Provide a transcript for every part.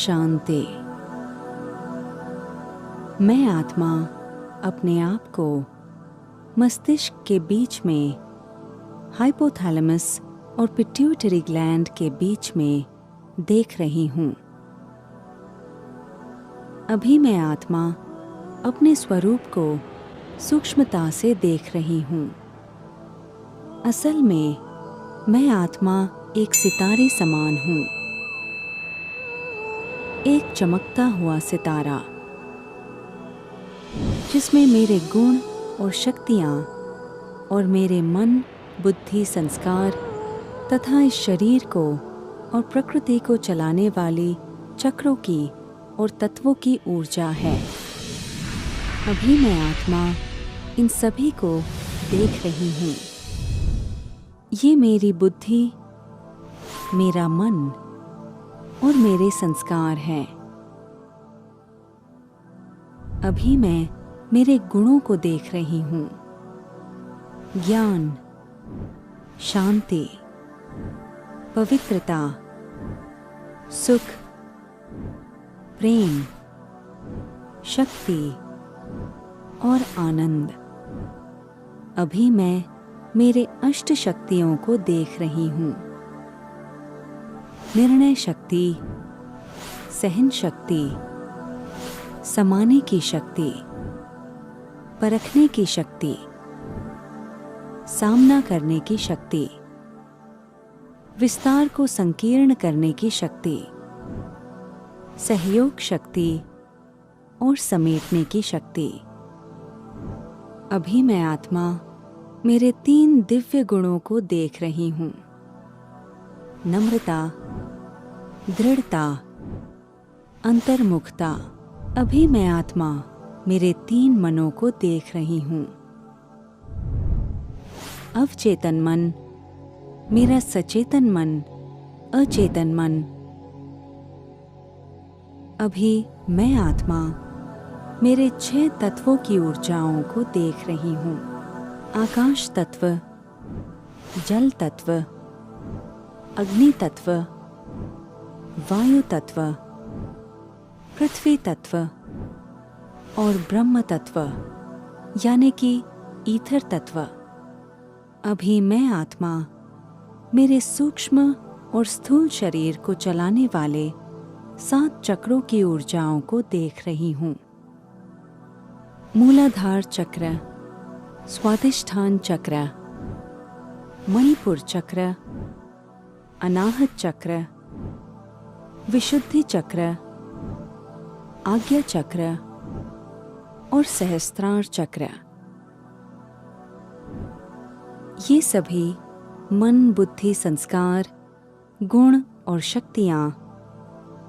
शांति। मैं आत्मा अपने आप को मस्तिष्क के बीच में, हाइपोथैलेमस और पिट्यूटरी ग्लैंड के बीच में देख रही हूँ। अभी मैं आत्मा अपने स्वरूप को सूक्ष्मता से देख रही हूँ। असल में मैं आत्मा एक सितारे समान हूँ, एक चमकता हुआ सितारा जिसमें मेरे गुण और शक्तियाँ और मेरे मन, बुद्धि, संस्कार तथा इस शरीर को और प्रकृति को चलाने वाली चक्रों की और तत्वों की ऊर्जा है। अभी मैं आत्मा इन सभी को देख रही हूँ। ये मेरी बुद्धि, मेरा मन और मेरे संस्कार हैं। अभी मैं मेरे गुणों को देख रही हूँ। ज्ञान, शांति, पवित्रता, सुख, प्रेम, शक्ति और आनंद। अभी मैं मेरे अष्ट शक्तियों को देख रही हूँ। निर्णय शक्ति, सहन शक्ति, समाने की शक्ति, परखने की शक्ति, सामना करने की शक्ति, विस्तार को संकीर्ण करने की शक्ति, सहयोग शक्ति और समेटने की शक्ति। अभी मैं आत्मा मेरे 3 दिव्य गुणों को देख रही हूँ। नम्रता, दृढ़ता, अंतर्मुखता। अभी मैं आत्मा मेरे 3 मनों को देख रही हूँ। अवचेतन मन, मेरा सचेतन मन, अचेतन मन। अभी मैं आत्मा मेरे 6 तत्वों की ऊर्जाओं को देख रही हूँ। आकाश तत्व, जल तत्व, अग्नि तत्व, वायु तत्व, पृथ्वी तत्व और ब्रह्म तत्व यानी कि ईथर तत्व। अभी मैं आत्मा मेरे सूक्ष्म और स्थूल शरीर को चलाने वाले 7 चक्रों की ऊर्जाओं को देख रही हूँ। मूलाधार चक्र, स्वादिष्ठान चक्र, मणिपुर चक्र, अनाहत चक्र, विशुद्धि चक्र, आज्ञा चक्र और सहस्त्रार चक्र। ये सभी मन, बुद्धि, संस्कार, गुण और शक्तियाँ,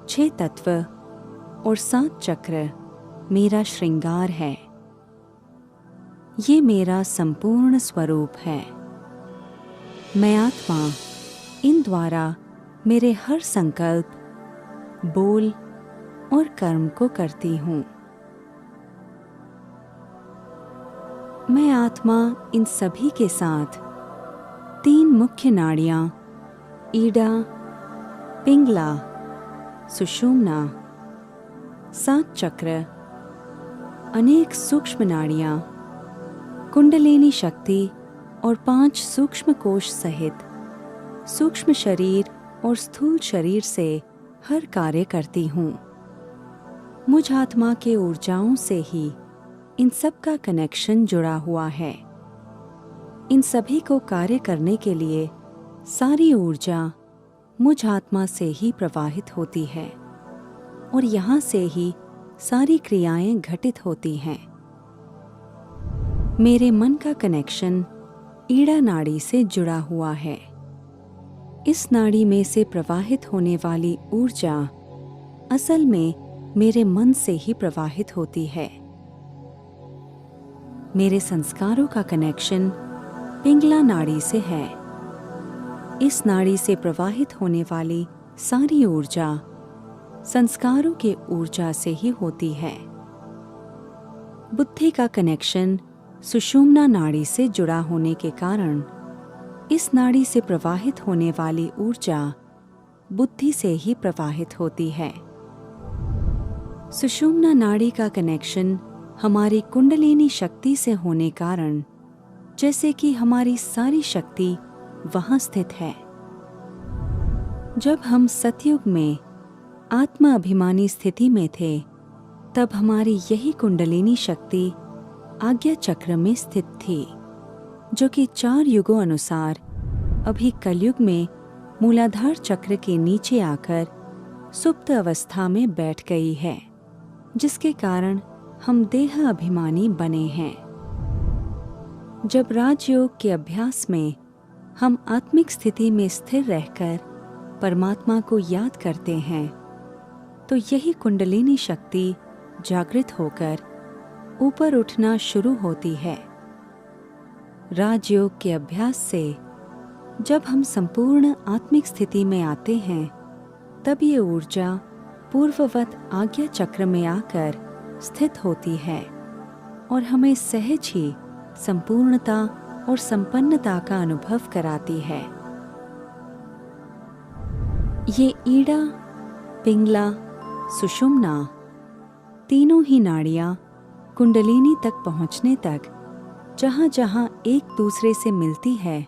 6 तत्व और 7 चक्र मेरा श्रृंगार है। ये मेरा संपूर्ण स्वरूप है। मैं आत्मा इन द्वारा मेरे हर संकल्प, बोल और कर्म को करती हूँ। मैं आत्मा इन सभी के साथ 3 मुख्य नाड़ियाँ ईडा, पिंगला, सुषुम्ना, 7 चक्र, अनेक सूक्ष्म नाड़ियाँ, कुंडलिनी शक्ति और 5 सूक्ष्म कोश सहित सूक्ष्म शरीर और स्थूल शरीर से हर कार्य करती हूँ। मुझ आत्मा के ऊर्जाओं से ही इन सब का कनेक्शन जुड़ा हुआ है। इन सभी को कार्य करने के लिए सारी ऊर्जा मुझ आत्मा से ही प्रवाहित होती है और यहाँ से ही सारी क्रियाएं घटित होती हैं। मेरे मन का कनेक्शन ईड़ा नाड़ी से जुड़ा हुआ है। इस नाड़ी में से प्रवाहित होने वाली ऊर्जा असल में मेरे मन से ही प्रवाहित होती है। मेरे संस्कारों का कनेक्शन पिंगला नाड़ी से है। इस नाड़ी से प्रवाहित होने वाली सारी ऊर्जा संस्कारों के ऊर्जा से ही होती है। बुद्धि का कनेक्शन सुषुम्ना नाड़ी से जुड़ा होने के कारण इस नाड़ी से प्रवाहित होने वाली ऊर्जा बुद्धि से ही प्रवाहित होती है। सुषुम्ना नाड़ी का कनेक्शन हमारी कुंडलिनी शक्ति से होने कारण जैसे कि हमारी सारी शक्ति वहां स्थित है। जब हम सतयुग में आत्म अभिमानी स्थिति में थे, तब हमारी यही कुंडलिनी शक्ति आज्ञा चक्र में स्थित थी, जो कि 4 युगों अनुसार अभी कलयुग में मूलाधार चक्र के नीचे आकर सुप्त अवस्था में बैठ गई है, जिसके कारण हम देह अभिमानी बने हैं। जब राजयोग के अभ्यास में हम आत्मिक स्थिति में स्थिर रहकर परमात्मा को याद करते हैं, तो यही कुंडलिनी शक्ति जागृत होकर ऊपर उठना शुरू होती है। राजयोग के अभ्यास से जब हम संपूर्ण आत्मिक स्थिति में आते हैं, तब ये ऊर्जा पूर्ववत आज्ञा चक्र में आकर स्थित होती है और हमें सहज ही संपूर्णता और संपन्नता का अनुभव कराती है। ये ईड़ा, पिंगला, सुषुम्ना तीनों ही नाड़ियाँ कुंडलिनी तक पहुँचने तक जहाँ जहाँ एक दूसरे से मिलती है,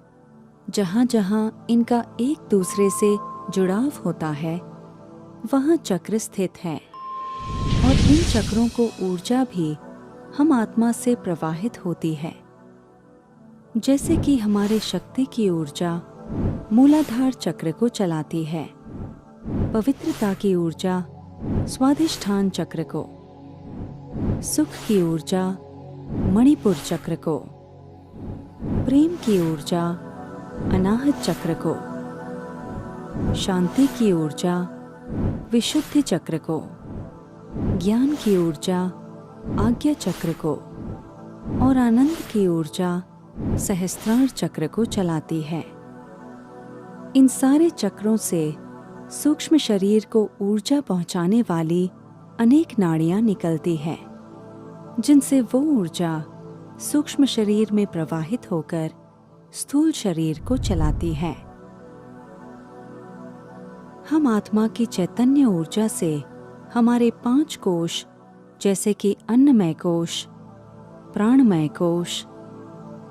जहाँ जहाँ इनका एक दूसरे से जुड़ाव होता है, वहाँ चक्र स्थित है और इन चक्रों को ऊर्जा भी हम आत्मा से प्रवाहित होती है। जैसे कि हमारे शक्ति की ऊर्जा मूलाधार चक्र को चलाती है, पवित्रता की ऊर्जा स्वाधिष्ठान चक्र को, सुख की ऊर्जा मणिपुर चक्र को, प्रेम की ऊर्जा अनाहत चक्र को, शांति की ऊर्जा विशुद्धि चक्र को, ज्ञान की ऊर्जा आज्ञा चक्र को और आनंद की ऊर्जा सहस्त्रार चक्र को चलाती है। इन सारे चक्रों से सूक्ष्म शरीर को ऊर्जा पहुंचाने वाली अनेक नाड़ियां निकलती है, जिनसे वो ऊर्जा सूक्ष्म शरीर में प्रवाहित होकर स्थूल शरीर को चलाती है। हम आत्मा की चैतन्य ऊर्जा से हमारे 5 कोश जैसे कि अन्नमय कोश, प्राणमय कोश,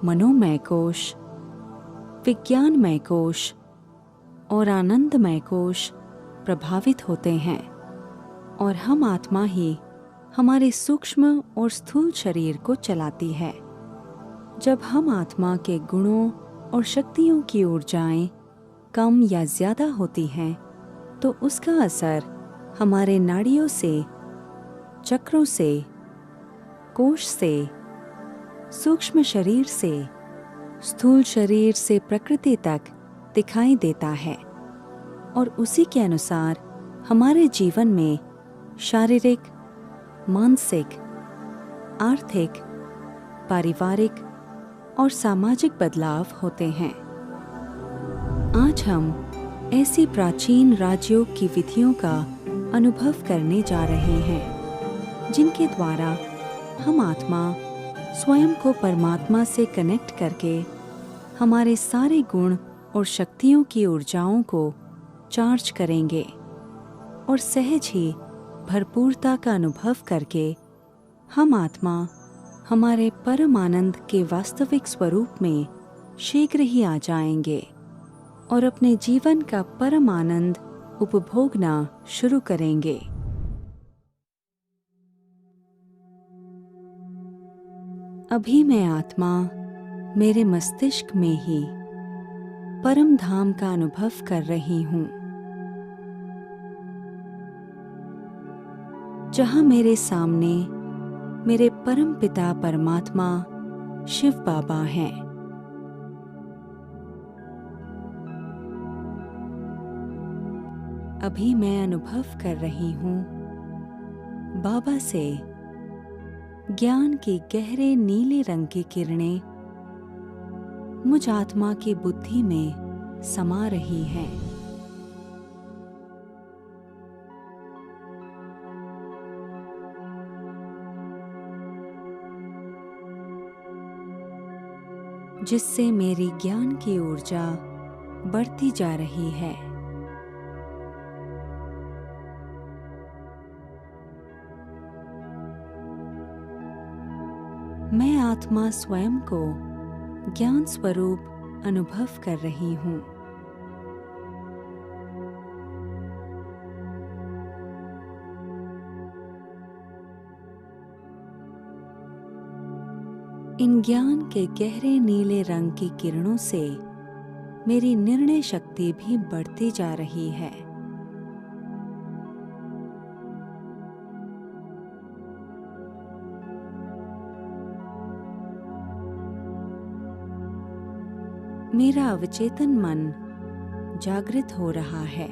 मनोमय कोश, विज्ञानमय कोश और आनंदमय कोश प्रभावित होते हैं और हम आत्मा ही हमारे सूक्ष्म और स्थूल शरीर को चलाती है। जब हम आत्मा के गुणों और शक्तियों की ऊर्जाएं कम या ज्यादा होती हैं, तो उसका असर हमारे नाड़ियों से, चक्रों से, कोश से, सूक्ष्म शरीर से, स्थूल शरीर से प्रकृति तक दिखाई देता है और उसी के अनुसार हमारे जीवन में शारीरिक, मानसिक, आर्थिक, पारिवारिक और सामाजिक बदलाव होते हैं। आज हम ऐसी प्राचीन राजयोग की विधियों का अनुभव करने जा रहे हैं, जिनके द्वारा हम आत्मा स्वयं को परमात्मा से कनेक्ट करके हमारे सारे गुण और शक्तियों की ऊर्जाओं को चार्ज करेंगे और सहज ही भरपूरता का अनुभव करके हम आत्मा हमारे परम आनंद के वास्तविक स्वरूप में शीघ्र ही आ जाएंगे और अपने जीवन का परम आनंद उपभोगना शुरू करेंगे। अभी मैं आत्मा मेरे मस्तिष्क में ही परम धाम का अनुभव कर रही हूँ, जहाँ मेरे सामने मेरे परम पिता परमात्मा शिव बाबा हैं। अभी मैं अनुभव कर रही हूँ बाबा से ज्ञान की गहरे नीले रंग की किरणें मुझ आत्मा की बुद्धि में समा रही हैं। जिससे मेरी ज्ञान की ऊर्जा बढ़ती जा रही है। आत्मा स्वयं को ज्ञान स्वरूप अनुभव कर रही हूँ। इन ज्ञान के गहरे नीले रंग की किरणों से मेरी निर्णय शक्ति भी बढ़ती जा रही है। मेरा अवचेतन मन जागृत हो रहा है।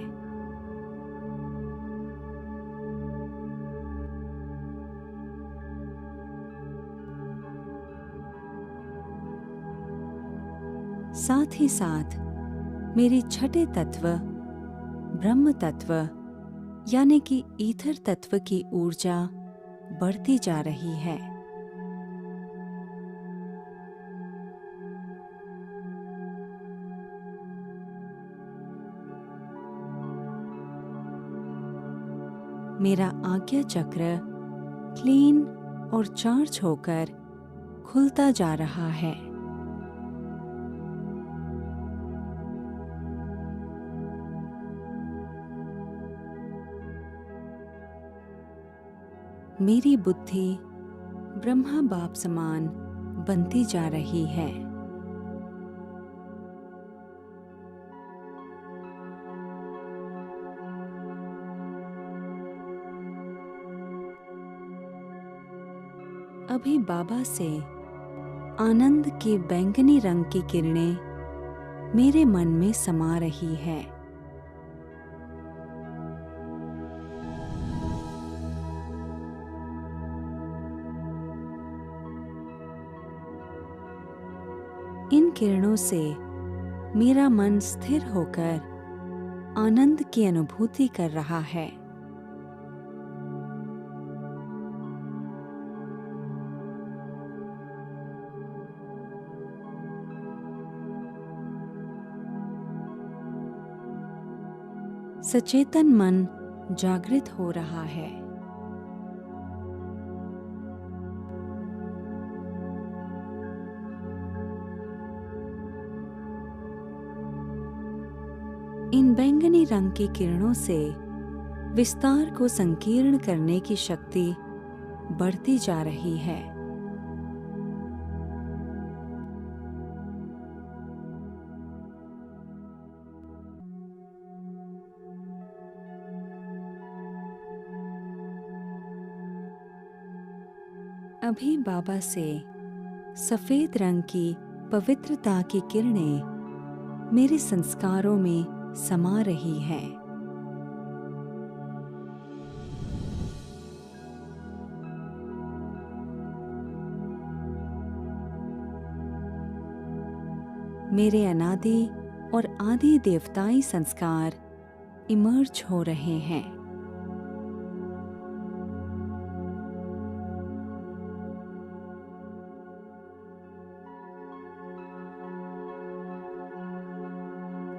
साथ ही साथ मेरी छठे तत्व ब्रह्म तत्व यानी कि ईथर तत्व की ऊर्जा बढ़ती जा रही है। मेरा आज्ञा चक्र क्लीन और चार्ज होकर खुलता जा रहा है। मेरी बुद्धि ब्रह्मा बाप समान बनती जा रही है। अभी बाबा से आनंद की बैंगनी रंग की किरणें मेरे मन में समा रही है। इन किरणों से मेरा मन स्थिर होकर आनंद की अनुभूति कर रहा है। सचेतन मन जागृत हो रहा है। इन बैंगनी रंग की किरणों से विस्तार को संकीर्ण करने की शक्ति बढ़ती जा रही है। अभी बाबा से सफेद रंग की पवित्रता की किरणें मेरे संस्कारों में समा रही है। मेरे अनादि और आदि देवताई संस्कार इमर्ज हो रहे हैं।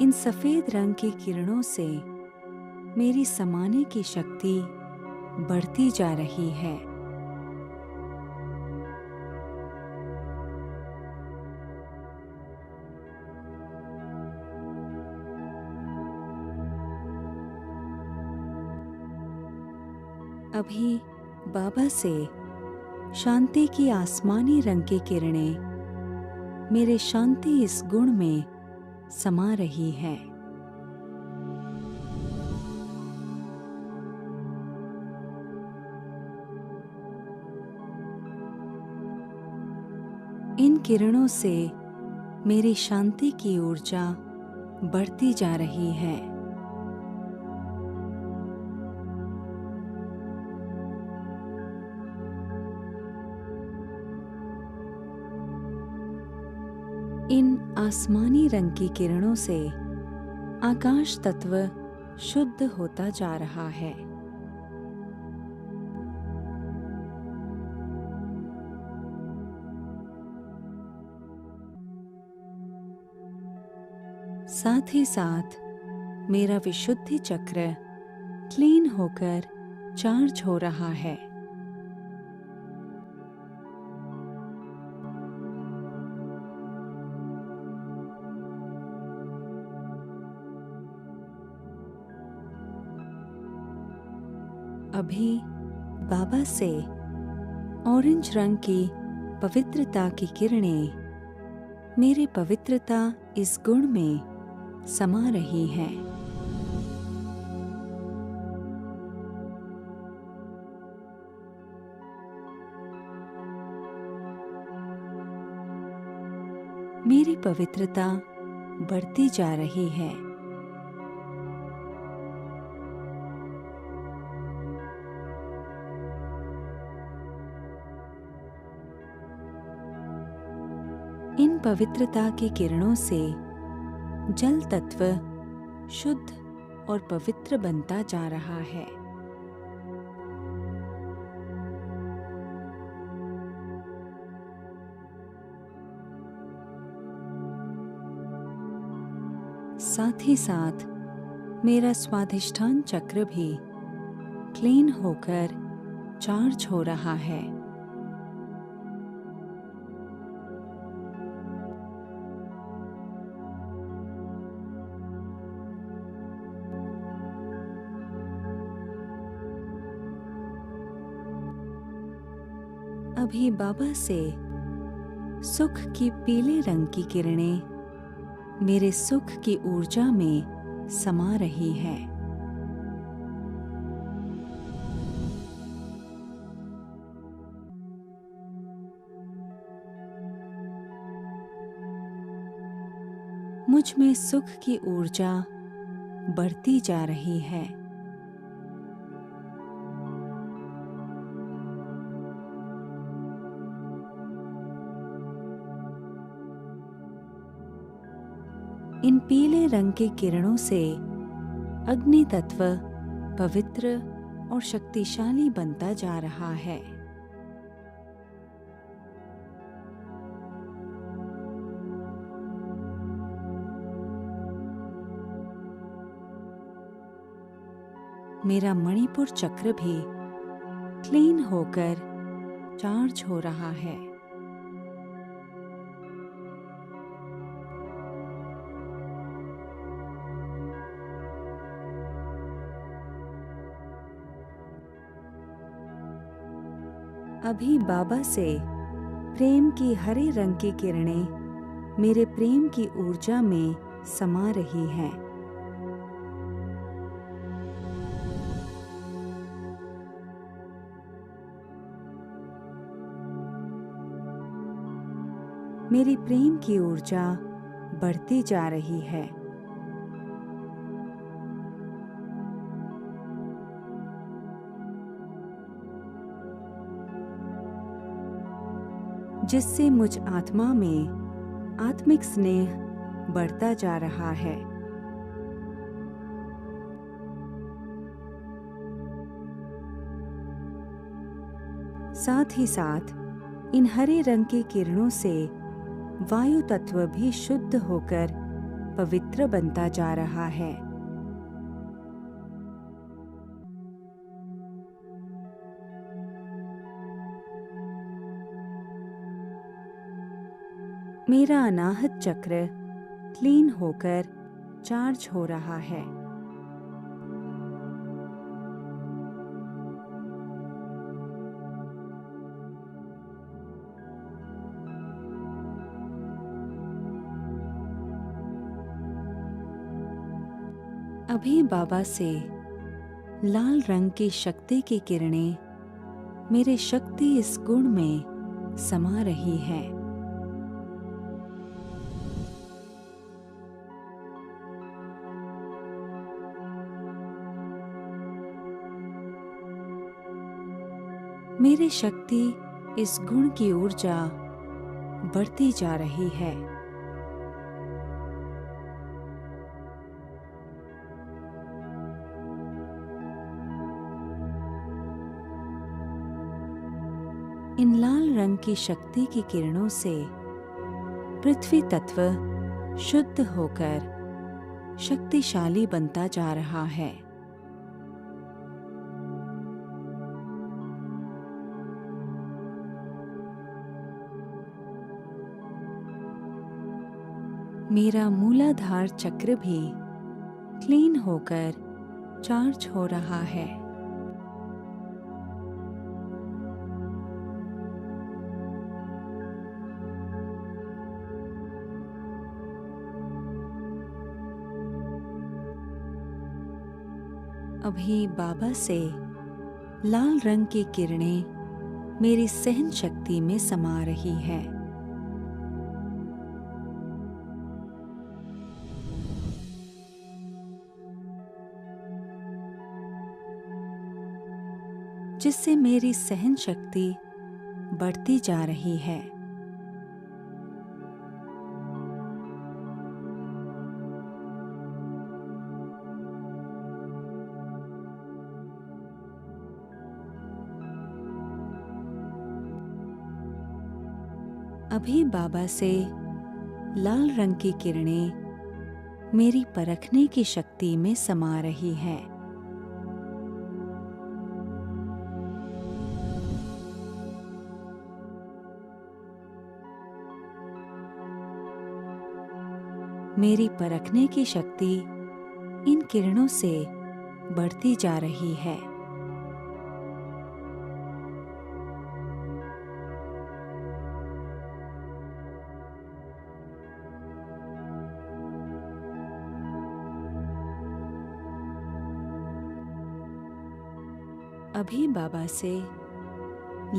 इन सफेद रंग की किरणों से मेरी समाने की शक्ति बढ़ती जा रही है। अभी बाबा से शांति की आसमानी रंग की किरणें मेरे शांति इस गुण में समा रही है। इन किरणों से मेरी शांति की ऊर्जा बढ़ती जा रही है। इन आसमानी रंग की किरणों से आकाश तत्व शुद्ध होता जा रहा है। साथ ही साथ मेरा विशुद्धि चक्र क्लीन होकर चार्ज हो रहा है। अभी बाबा से ऑरेंज रंग की पवित्रता की किरणें मेरे पवित्रता इस गुण में समा रही हैं। मेरी पवित्रता बढ़ती जा रही है। इन पवित्रता की किरणों से जल तत्व शुद्ध और पवित्र बनता जा रहा है। साथ ही साथ मेरा स्वाधिष्ठान चक्र भी क्लीन होकर चार्ज हो रहा है। अभी बाबा से सुख की पीले रंग की किरणें मेरे सुख की ऊर्जा में समा रही है। मुझ में सुख की ऊर्जा बढ़ती जा रही है। इन पीले रंग के किरणों से अग्नि तत्व पवित्र और शक्तिशाली बनता जा रहा है। मेरा मणिपुर चक्र भी क्लीन होकर चार्ज हो रहा है। अभी बाबा से प्रेम की हरे रंग की किरणें मेरे प्रेम की ऊर्जा में समा रही हैं। मेरी प्रेम की ऊर्जा बढ़ती जा रही है। जिससे मुझ आत्मा में आत्मिक स्नेह बढ़ता जा रहा है। साथ ही साथ इन हरे रंग की किरणों से वायु तत्व भी शुद्ध होकर पवित्र बनता जा रहा है। मेरा अनाहत चक्र क्लीन होकर चार्ज हो रहा है। अभी बाबा से लाल रंग की शक्ति की किरणें मेरे शक्ति इस गुण में समा रही है। मेरी शक्ति इस गुण की ऊर्जा बढ़ती जा रही है। इन लाल रंग की शक्ति की किरणों से पृथ्वी तत्व शुद्ध होकर शक्तिशाली बनता जा रहा है। मेरा मूलाधार चक्र भी क्लीन होकर चार्ज हो रहा है। अभी बाबा से लाल रंग की किरणें मेरी सहन शक्ति में समा रही है। जिससे मेरी सहन शक्ति बढ़ती जा रही है। अभी बाबा से लाल रंग की किरणें मेरी परखने की शक्ति में समा रही है। मेरी परखने की शक्ति इन किरणों से बढ़ती जा रही है। अभी बाबा से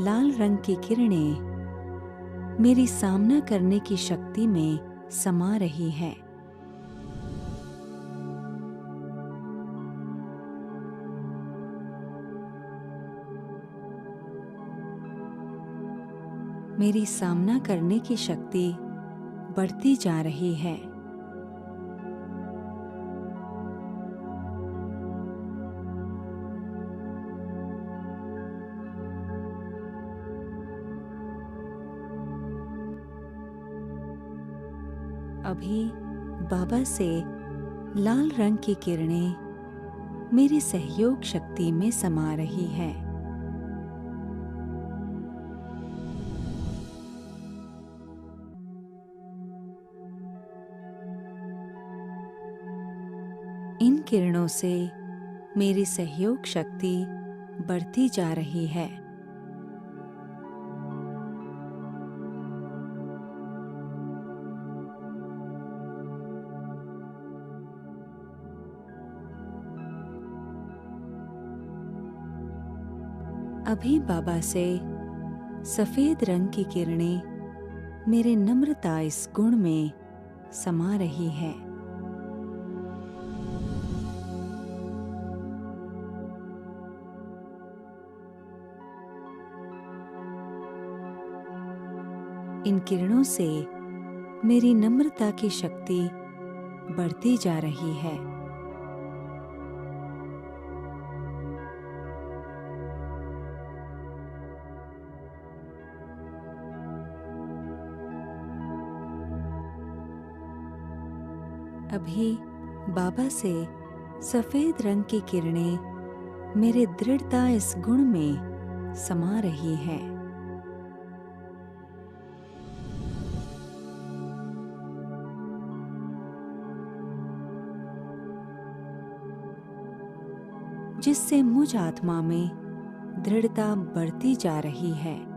लाल रंग की किरणें मेरी सामना करने की शक्ति में समा रही है। मेरी सामना करने की शक्ति बढ़ती जा रही है। अभी बाबा से लाल रंग की किरणें मेरी सहयोग शक्ति में समा रही है। इन किरणों से मेरी सहयोग शक्ति बढ़ती जा रही है। अभी बाबा से सफेद रंग की किरणें मेरे नम्रता इस गुण में समा रही है। इन किरणों से मेरी नम्रता की शक्ति बढ़ती जा रही है। अभी बाबा से सफेद रंग की किरणें मेरे दृढ़ता इस गुण में समा रही है। जिससे मुझ आत्मा में दृढ़ता बढ़ती जा रही है।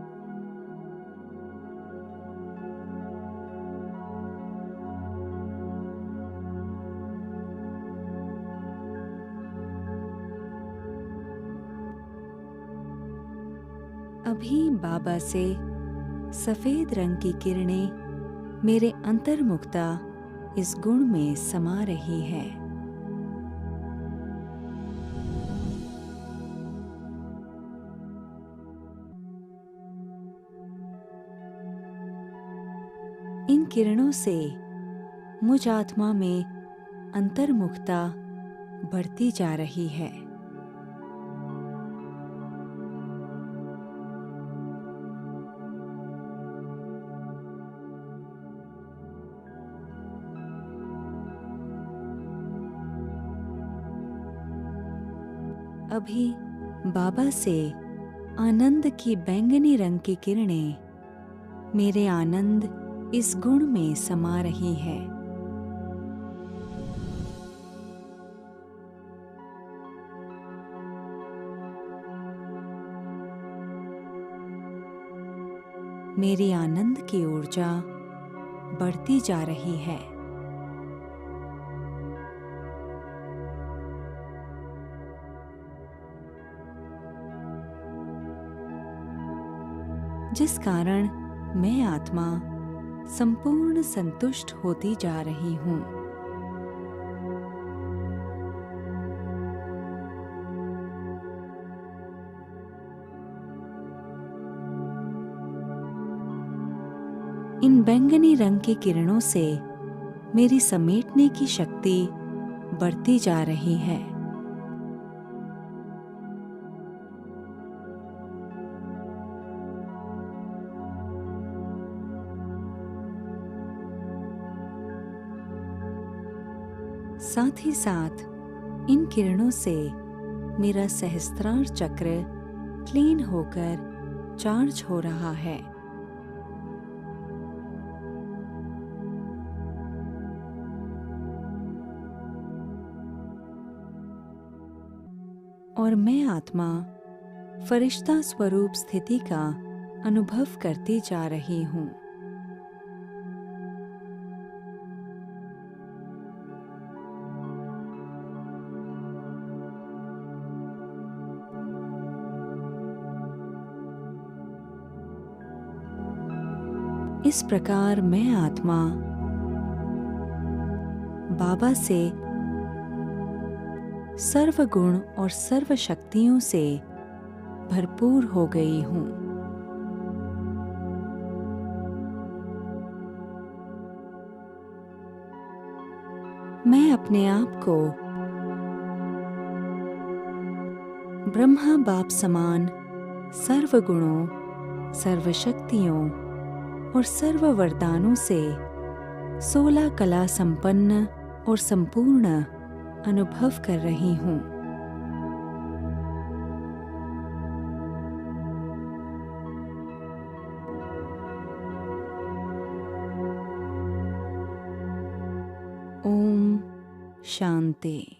अभी बाबा से सफेद रंग की किरणें मेरे अंतर्मुखता इस गुण में समा रही है। इन किरणों से मुझ आत्मा में अंतर्मुखता बढ़ती जा रही है। अभी बाबा से आनंद की बैंगनी रंग की किरणें मेरे आनंद इस गुण में समा रही है। मेरी आनंद की ऊर्जा बढ़ती जा रही है। जिस कारण मैं आत्मा संपूर्ण संतुष्ट होती जा रही हूँ। इन बैंगनी रंग की किरणों से मेरी समेटने की शक्ति बढ़ती जा रही है। साथ ही साथ इन किरणों से मेरा सहस्त्रार चक्र क्लीन होकर चार्ज हो रहा है। और मैं आत्मा फरिश्ता स्वरूप स्थिति का अनुभव करती जा रही हूँ। इस प्रकार मैं आत्मा बाबा से सर्व गुण और सर्व शक्तियों से भरपूर हो गई हूँ। मैं अपने आप को ब्रह्मा बाप समान सर्व गुणों, सर्व शक्तियों और सर्व वरदानों से 16 कला संपन्न और संपूर्ण अनुभव कर रही हूँ। ओम शांति।